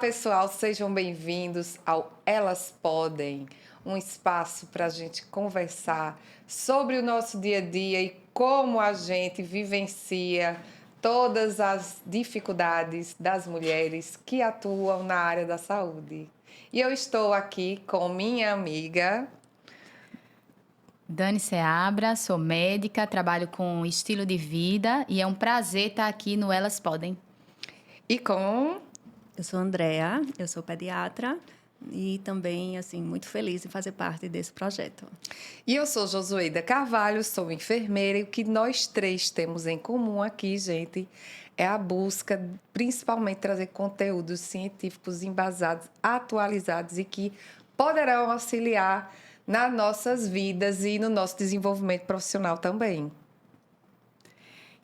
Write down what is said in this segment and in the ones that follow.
pessoal, sejam bem-vindos ao Elas Podem, um espaço para a gente conversar sobre o nosso dia a dia e como a gente vivencia todas as dificuldades das mulheres que atuam na área da saúde. E eu estou aqui com minha amiga Dani Seabra, sou médica, trabalho com estilo de vida e é um prazer estar aqui no Elas Podem. e com... Eu sou Andrea, eu sou pediatra e também, assim, muito feliz em fazer parte desse projeto. E eu sou Josueida Carvalho, sou enfermeira e o que nós três temos em comum aqui, gente, é a busca, principalmente, trazer conteúdos científicos embasados, atualizados e que poderão auxiliar nas nossas vidas e no nosso desenvolvimento profissional também.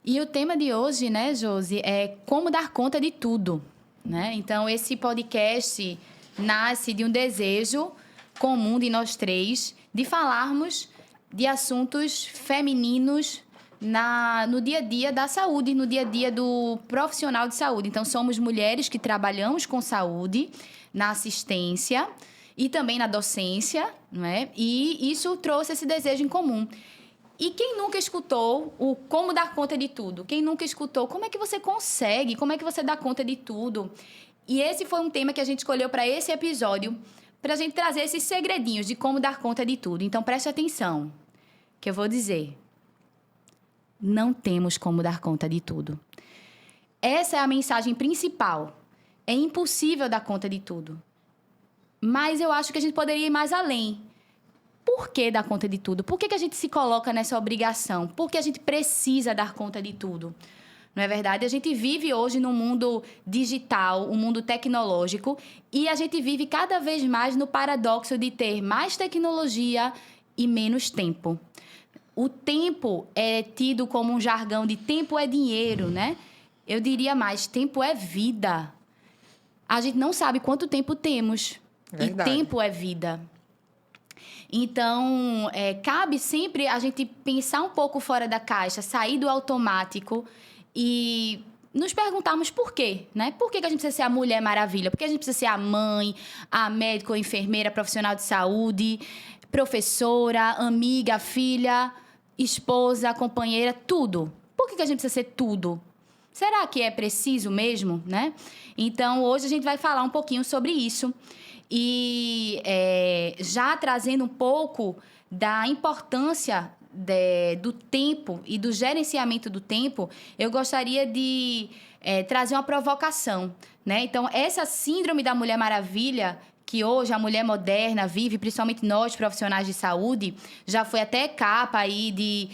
E o tema de hoje, né, Josi, é como dar conta de tudo, né? Então, esse podcast nasce de um desejo comum de nós três de falarmos de assuntos femininos no dia a dia da saúde, no dia a dia do profissional de saúde. Então, somos mulheres que trabalhamos com saúde, na assistência e também na docência, não é? E isso trouxe esse desejo em comum. E quem nunca escutou o como dar conta de tudo? Quem nunca escutou como é que você consegue? Como é que você dá conta de tudo? E esse foi um tema que a gente escolheu para esse episódio, para a gente trazer esses segredinhos de como dar conta de tudo. Então, preste atenção, que eu vou dizer. Não temos como dar conta de tudo. Essa é a mensagem principal. É impossível dar conta de tudo. Mas eu acho que a gente poderia ir mais além. Por que dar conta de tudo? Por que a gente se coloca nessa obrigação? Por que a gente precisa dar conta de tudo? Não é verdade? A gente vive hoje num mundo digital, um mundo tecnológico, e a gente vive cada vez mais no paradoxo de ter mais tecnologia e menos tempo. O tempo é tido como um jargão de tempo é dinheiro, né? Eu diria mais, tempo é vida. A gente não sabe quanto tempo temos. Verdade. E tempo é vida. Então, cabe sempre a gente pensar um pouco fora da caixa, sair do automático e nos perguntarmos por quê, né? Por que a gente precisa ser a Mulher Maravilha? Por que a gente precisa ser a mãe, a médica ou enfermeira, profissional de saúde, professora, amiga, filha, esposa, companheira, tudo? Por que a gente precisa ser tudo? Será que é preciso mesmo, né? Então, hoje a gente vai falar um pouquinho sobre isso. E já trazendo um pouco da importância do tempo e do gerenciamento do tempo, eu gostaria de trazer uma provocação, né? Então, essa síndrome da Mulher Maravilha, que hoje a mulher moderna vive, principalmente nós, profissionais de saúde, já foi até capa aí de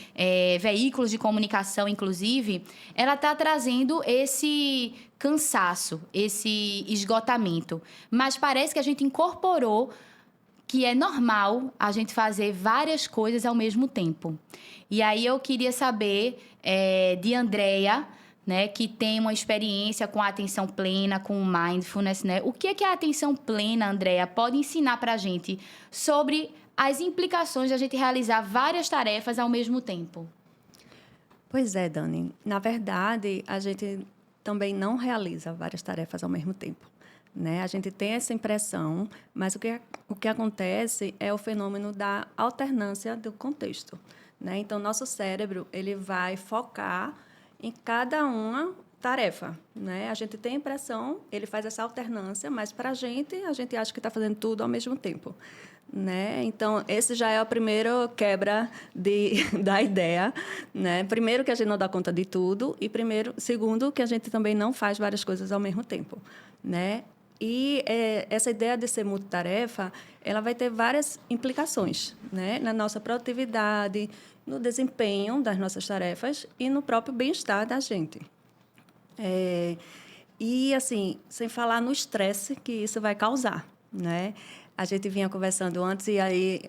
veículos de comunicação, inclusive, ela está trazendo esse cansaço, esse esgotamento. Mas parece que a gente incorporou que é normal a gente fazer várias coisas ao mesmo tempo. E aí eu queria saber de Andrea, né, que tem uma experiência com a atenção plena, com o mindfulness, né? O que é a atenção plena, Andrea, pode ensinar para a gente sobre as implicações de a gente realizar várias tarefas ao mesmo tempo? Pois é, Dani. Na verdade, a gente também não realiza várias tarefas ao mesmo tempo, né? A gente tem essa impressão, mas o que acontece é o fenômeno da alternância do contexto, né? Então, nosso cérebro ele vai focar em cada uma tarefa, né? A gente tem a impressão, ele faz essa alternância, mas para a gente acha que está fazendo tudo ao mesmo tempo, né? Então, esse já é a primeira quebra da ideia, né? Primeiro, que a gente não dá conta de tudo e segundo, que a gente também não faz várias coisas ao mesmo tempo, né? E essa ideia de ser multitarefa, ela vai ter várias implicações, né? Na nossa produtividade, no desempenho das nossas tarefas e no próprio bem-estar da gente. E, assim, sem falar no estresse que isso vai causar, né? A gente vinha conversando antes e aí,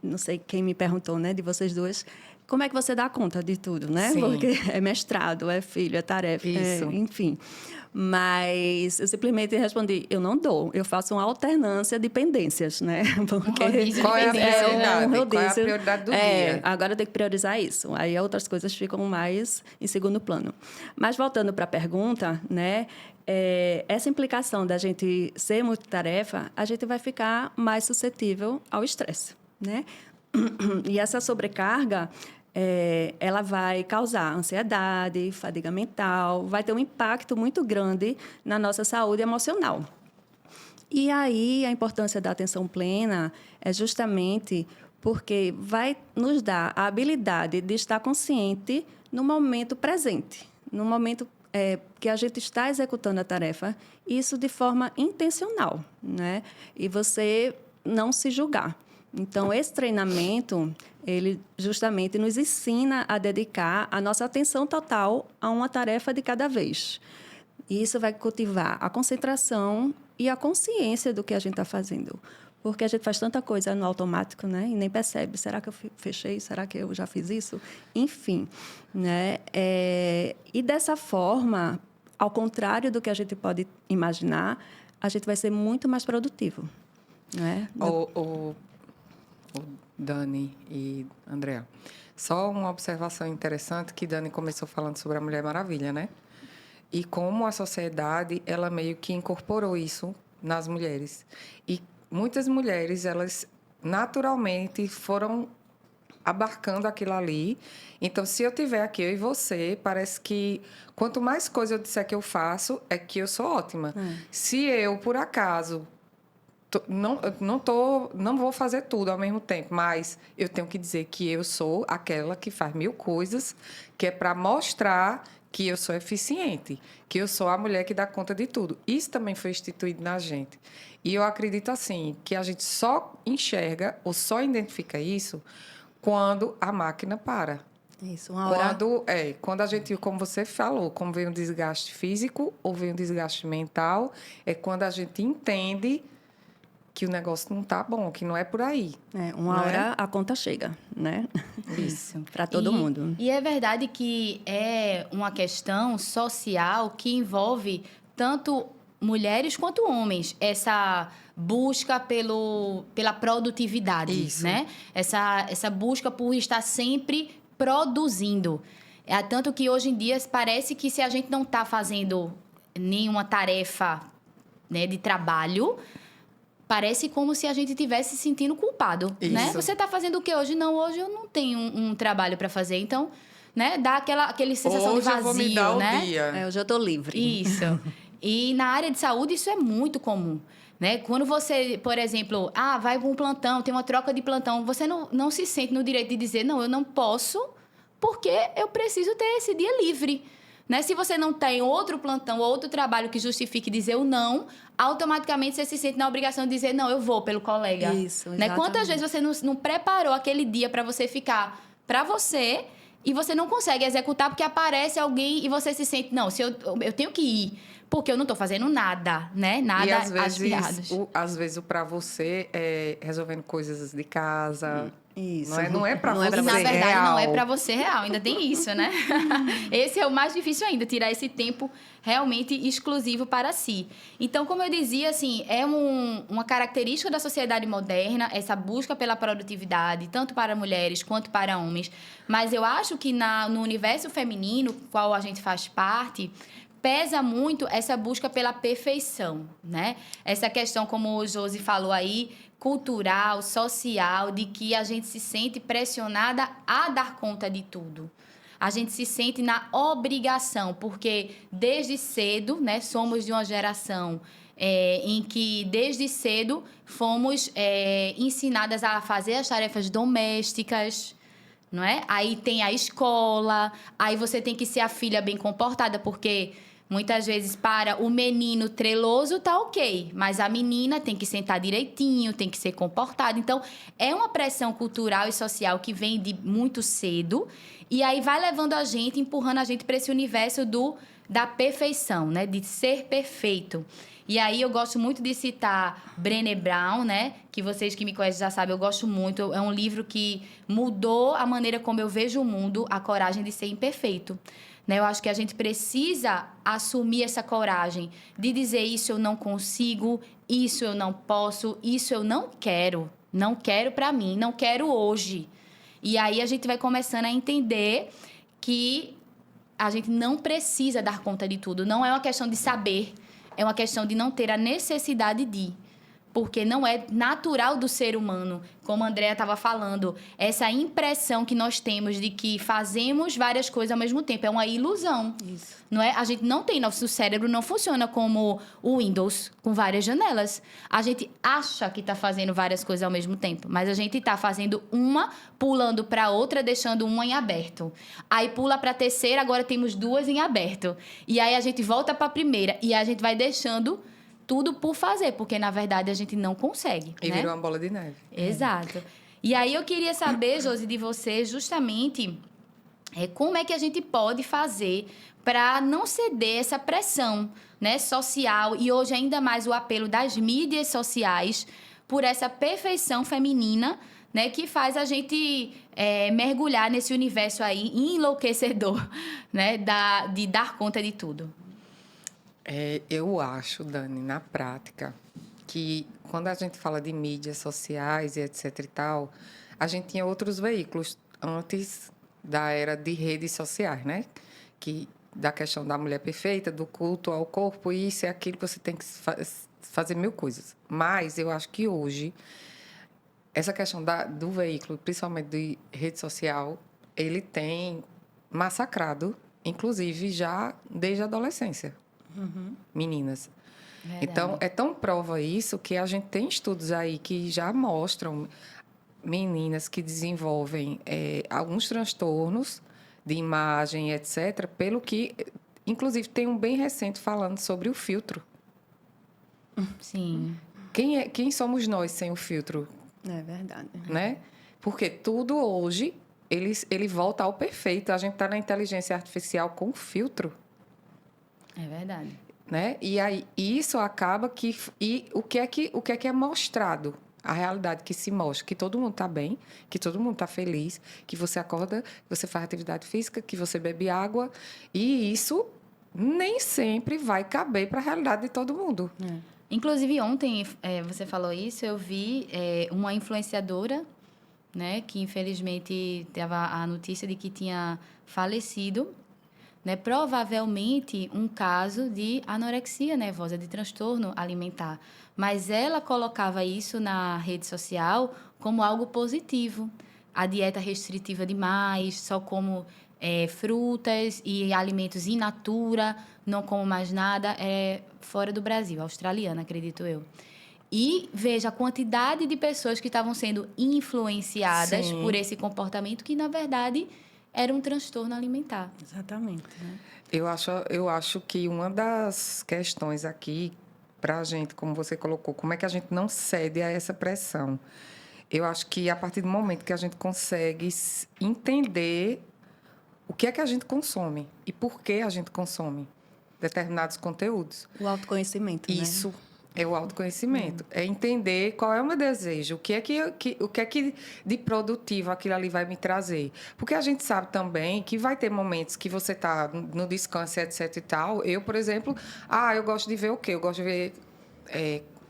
não sei quem me perguntou, né, de vocês duas, como é que você dá conta de tudo, né? Sim. Porque é mestrado, é filho, é tarefa, Isso. enfim. Mas eu simplesmente respondi, eu não dou, eu faço uma alternância de pendências, né? Porque Qual é a prioridade? rodízio. Qual é a prioridade do dia? Agora tem que priorizar isso. Aí outras coisas ficam mais em segundo plano. Mas voltando para a pergunta, né? Essa implicação da gente ser multitarefa, a gente vai ficar mais suscetível ao estresse, né? E essa sobrecarga, ela vai causar ansiedade, fadiga mental, vai ter um impacto muito grande na nossa saúde emocional. E aí, a importância da atenção plena é justamente porque vai nos dar a habilidade de estar consciente no momento presente, no momento que a gente está executando a tarefa, isso de forma intencional, né? E você não se julgar. Então, esse treinamento, ele justamente nos ensina a dedicar a nossa atenção total a uma tarefa de cada vez. E isso vai cultivar a concentração e a consciência do que a gente está fazendo. Porque a gente faz tanta coisa no automático, né? E nem percebe. Será que eu fechei? Será que eu já fiz isso? Enfim, né? E dessa forma, ao contrário do que a gente pode imaginar, a gente vai ser muito mais produtivo, né? O Dani e Andrea, só uma observação interessante que Dani começou falando sobre a Mulher Maravilha, né? E como a sociedade, ela meio que incorporou isso nas mulheres. E muitas mulheres, elas naturalmente foram abarcando aquilo ali. Então, se eu tiver aqui, eu e você, parece que quanto mais coisa eu disser que eu faço, é que eu sou ótima. Se eu, por acaso, não vou fazer tudo ao mesmo tempo, mas eu tenho que dizer que eu sou aquela que faz 1000 coisas, que é para mostrar que eu sou eficiente, que eu sou a mulher que dá conta de tudo. Isso também foi instituído na gente. E eu acredito, assim, que a gente só enxerga ou só identifica isso quando a máquina para. Isso, uma hora... Quando a gente, como você falou, como vem um desgaste físico ou vem um desgaste mental, é quando a gente entende que o negócio não está bom, que não é por aí. Uma hora a conta chega, né? Isso. Para todo mundo. E é verdade que é uma questão social que envolve tanto mulheres quanto homens. Essa busca pela produtividade, Isso. né? Essa busca por estar sempre produzindo. Tanto que hoje em dia parece que se a gente não está fazendo nenhuma tarefa, né, de trabalho, parece como se a gente estivesse se sentindo culpado, né? Você está fazendo o que hoje? Não, hoje eu não tenho um trabalho para fazer. Então, né, dá aquela sensação hoje de vazio, eu vou me dar né? o dia. Hoje eu estou livre. Isso. E na área de saúde isso é muito comum, né? Quando você, por exemplo, vai para um plantão, tem uma troca de plantão, você não se sente no direito de dizer, não, eu não posso, porque eu preciso ter esse dia livre. Né? Se você não tem outro plantão, outro trabalho que justifique dizer o não, automaticamente você se sente na obrigação de dizer, não, eu vou pelo colega. Isso, né? Quantas vezes você não preparou aquele dia para você ficar para você e você não consegue executar porque aparece alguém e você se sente, não, se eu tenho que ir, porque eu não estou fazendo nada, né? Nada. E às vezes o para você é resolvendo coisas de casa. Isso. Não é para você real. Na verdade, não é para você real. Ainda tem isso, né? Esse é o mais difícil ainda, tirar esse tempo realmente exclusivo para si. Então, como eu dizia, assim, é uma característica da sociedade moderna, essa busca pela produtividade, tanto para mulheres quanto para homens. Mas eu acho que no universo feminino, qual a gente faz parte, pesa muito essa busca pela perfeição, né? Essa questão, como o Josi falou aí, cultural, social, de que a gente se sente pressionada a dar conta de tudo. A gente se sente na obrigação, porque desde cedo, né, somos de uma geração em que desde cedo fomos ensinadas a fazer as tarefas domésticas, não é? Aí tem a escola, aí você tem que ser a filha bem comportada, porque muitas vezes para o menino treloso tá ok, mas a menina tem que sentar direitinho, tem que ser comportada. Então, é uma pressão cultural e social que vem de muito cedo e aí vai levando a gente, empurrando a gente para esse universo do da perfeição, né? De ser perfeito. E aí eu gosto muito de citar Brené Brown, né? Que vocês que me conhecem já sabem, eu gosto muito. É um livro que mudou a maneira como eu vejo o mundo, A Coragem de Ser Imperfeito. Né? Eu acho que a gente precisa assumir essa coragem de dizer isso eu não consigo, isso eu não posso, isso eu não quero. Não quero para mim, não quero hoje. E aí a gente vai começando a entender que a gente não precisa dar conta de tudo. Não é uma questão de saber, é uma questão de não ter a necessidade de. Porque não é natural do ser humano, como a Andrea estava falando, essa impressão que nós temos de que fazemos várias coisas ao mesmo tempo. É uma ilusão. Isso. Não é? A gente não tem, nosso cérebro não funciona como o Windows, com várias janelas. A gente acha que está fazendo várias coisas ao mesmo tempo, mas a gente está fazendo uma, pulando para outra, deixando uma em aberto. Aí pula para a terceira, agora temos duas em aberto. E aí a gente volta para a primeira e a gente vai deixando tudo por fazer, porque na verdade a gente não consegue. E né? virou uma bola de neve. Exato. E aí eu queria saber, Josi, de você, justamente, como é que a gente pode fazer para não ceder essa pressão, né, social e hoje ainda mais o apelo das mídias sociais por essa perfeição feminina, né, que faz a gente mergulhar nesse universo aí enlouquecedor, né, de dar conta de tudo. Eu acho, Dani, na prática, que quando a gente fala de mídias sociais e etc e tal, a gente tinha outros veículos antes da era de redes sociais, né? Que da questão da mulher perfeita, do culto ao corpo, isso e aquilo, você tem que fazer mil coisas. Mas eu acho que hoje, essa questão do veículo, principalmente de rede social, ele tem massacrado, inclusive já desde a adolescência. Meninas. Verdade. Então, é tão prova isso que a gente tem estudos aí que já mostram meninas que desenvolvem alguns transtornos de imagem, etc., pelo que, inclusive, tem um bem recente falando sobre o filtro. Sim. Quem somos nós sem o filtro? É verdade. Né? Porque tudo hoje, ele volta ao perfeito. A gente está na inteligência artificial com filtro. É verdade. Né? E aí isso acaba que o que é que é mostrado, a realidade que se mostra, que todo mundo está bem, que todo mundo está feliz, que você acorda, que você faz atividade física, que você bebe água, e isso nem sempre vai caber para a realidade de todo mundo. Inclusive ontem você falou isso, eu vi uma influenciadora, né, que infelizmente teve a notícia de que tinha falecido. Né, provavelmente um caso de anorexia nervosa, de transtorno alimentar. Mas ela colocava isso na rede social como algo positivo. A dieta restritiva demais, só como frutas e alimentos in natura, não como mais nada, fora do Brasil, australiana, acredito eu. E veja a quantidade de pessoas que estavam sendo influenciadas Sim. por esse comportamento que, na verdade, era um transtorno alimentar. Exatamente. Né? Eu acho que uma das questões aqui para a gente, como você colocou, como é que a gente não cede a essa pressão? Eu acho que a partir do momento que a gente consegue entender o que é que a gente consome e por que a gente consome determinados conteúdos. O autoconhecimento, né? Isso é o autoconhecimento. É entender qual é o meu desejo, o que é que de produtivo aquilo ali vai me trazer. Porque a gente sabe também que vai ter momentos que você está no descanso, etc e tal. Eu, por exemplo, eu gosto de ver o quê? Eu gosto de ver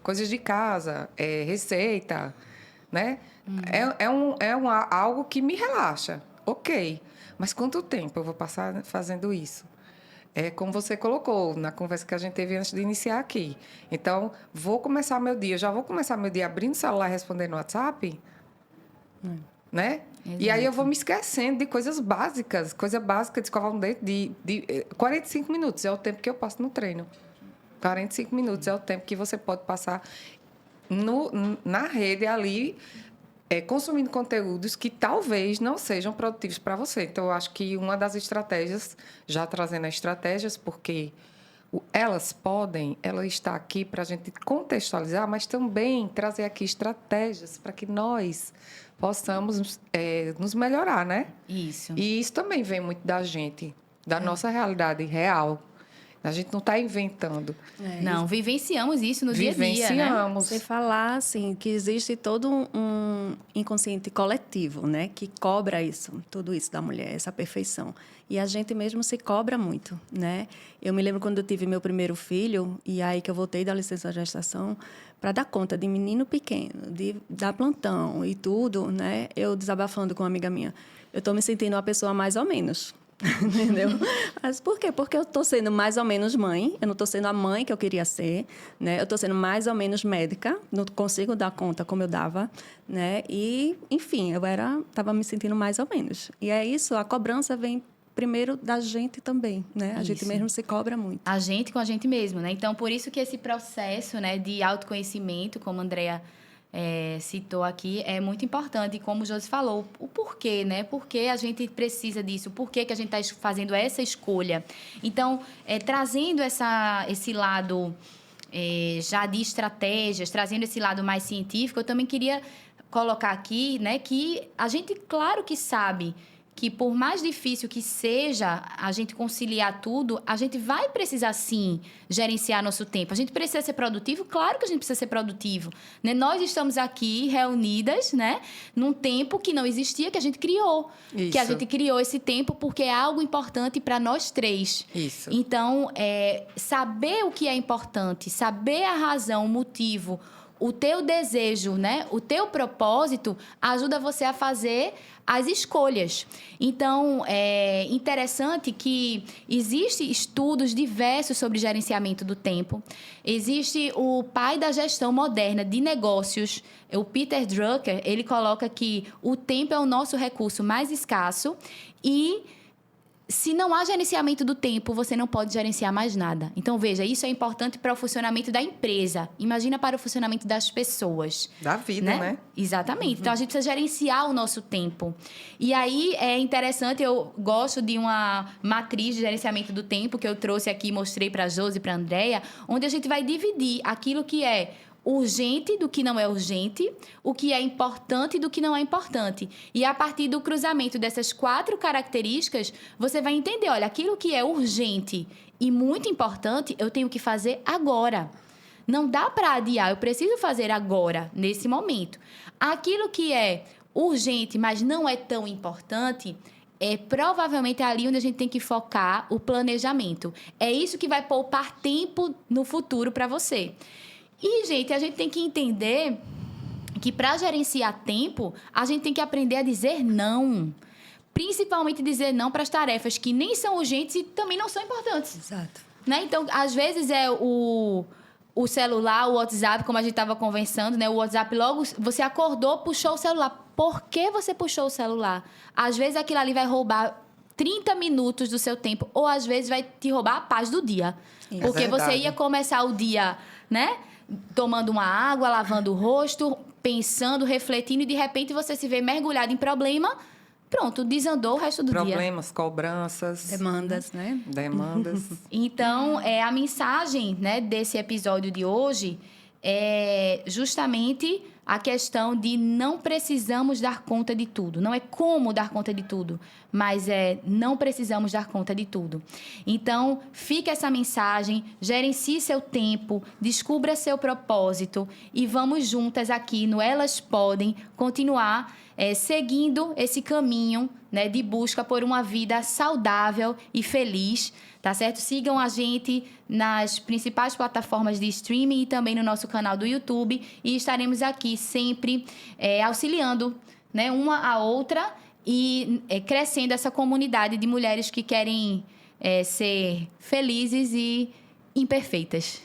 coisas de casa, receita, né? Algo que me relaxa. Ok. Mas quanto tempo eu vou passar fazendo isso? É como você colocou na conversa que a gente teve antes de iniciar aqui. Então, já vou começar meu dia abrindo o celular e respondendo no WhatsApp, né? Exato. E aí eu vou me esquecendo de coisa básica de escovar um dente de 45 minutos é o tempo que eu passo no treino. 45 minutos é o tempo que você pode passar na rede ali, consumindo conteúdos que talvez não sejam produtivos para você. Então, eu acho que uma das estratégias, já trazendo as estratégias, porque ela está aqui para a gente contextualizar, mas também trazer aqui estratégias para que nós possamos nos melhorar, né? Isso. E isso também vem muito da gente, da nossa realidade real. A gente não está inventando. Não, vivenciamos isso no dia a dia, né? Vivenciamos. Sem falar, assim, que existe todo um inconsciente coletivo, né? Que cobra isso, tudo isso da mulher, essa perfeição. E a gente mesmo se cobra muito, né? Eu me lembro quando eu tive meu primeiro filho, e aí que eu voltei da licença de gestação, para dar conta de menino pequeno, de dar plantão e tudo, né? Eu desabafando com uma amiga minha, eu estou me sentindo uma pessoa mais ou menos. Entendeu? Mas por quê? Porque eu estou sendo mais ou menos mãe, eu não estou sendo a mãe que eu queria ser, né? Eu estou sendo mais ou menos médica, não consigo dar conta como eu dava, né? E, enfim, eu estava me sentindo mais ou menos. E é isso, a cobrança vem primeiro da gente também, né? A gente Isso. mesmo se cobra muito. A gente com a gente mesmo, né? Então, por isso que esse processo, né, de autoconhecimento, como a Andrea citou aqui, é muito importante. E como o Josi falou, o porquê, né? Por que a gente precisa disso? Por que a gente está fazendo essa escolha? Então, trazendo esse lado já de estratégias, trazendo esse lado mais científico, eu também queria colocar aqui, né, que a gente, claro que sabe que por mais difícil que seja a gente conciliar tudo, a gente vai precisar, sim, gerenciar nosso tempo. A gente precisa ser produtivo? Claro que a gente precisa ser produtivo, né? Nós estamos aqui reunidas, né, num tempo que não existia, que a gente criou. Isso. Que a gente criou esse tempo porque é algo importante para nós três. Isso. Então, saber o que é importante, saber a razão, o motivo, o teu desejo, né? O teu propósito ajuda você a fazer as escolhas. Então, é interessante que existem estudos diversos sobre gerenciamento do tempo. Existe o pai da gestão moderna de negócios, o Peter Drucker, ele coloca que o tempo é o nosso recurso mais escasso e se não há gerenciamento do tempo, você não pode gerenciar mais nada. Então, veja, isso é importante para o funcionamento da empresa. Imagina para o funcionamento das pessoas. Da vida, né? Exatamente. Então, a gente precisa gerenciar o nosso tempo. E aí, é interessante, eu gosto de uma matriz de gerenciamento do tempo que eu trouxe aqui, mostrei para a Josi e para a Andrea, onde a gente vai dividir aquilo que é urgente do que não é urgente, o que é importante do que não é importante. E a partir do cruzamento dessas 4 características, você vai entender, olha, aquilo que é urgente e muito importante, eu tenho que fazer agora. Não dá para adiar, eu preciso fazer agora, nesse momento. Aquilo que é urgente, mas não é tão importante, é provavelmente ali onde a gente tem que focar o planejamento. É isso que vai poupar tempo no futuro para você. E, gente, a gente tem que entender que para gerenciar tempo, a gente tem que aprender a dizer não. Principalmente dizer não para as tarefas que nem são urgentes e também não são importantes. Exato. Né? Então, às vezes é o celular, o WhatsApp, como a gente estava conversando, né? O WhatsApp logo, você acordou, puxou o celular. Por que você puxou o celular? Às vezes aquilo ali vai roubar 30 minutos do seu tempo, ou às vezes vai te roubar a paz do dia. Isso. Porque É você verdade. ia começar o dia, né? Tomando uma água, lavando o rosto, pensando, refletindo, e de repente você se vê mergulhado em problema. Pronto, desandou o resto do dia. Problemas, cobranças, Demandas, né? demandas. Então, a mensagem, né, desse episódio de hoje é justamente a questão de não precisamos dar conta de tudo. Não é como dar conta de tudo, mas não precisamos dar conta de tudo. Então, fica essa mensagem, gerencie seu tempo, descubra seu propósito e vamos juntas aqui no Elas Podem continuar seguindo esse caminho, né, de busca por uma vida saudável e feliz, tá certo? Sigam a gente nas principais plataformas de streaming e também no nosso canal do YouTube e estaremos aqui sempre auxiliando, né, uma a outra e crescendo essa comunidade de mulheres que querem ser felizes e imperfeitas.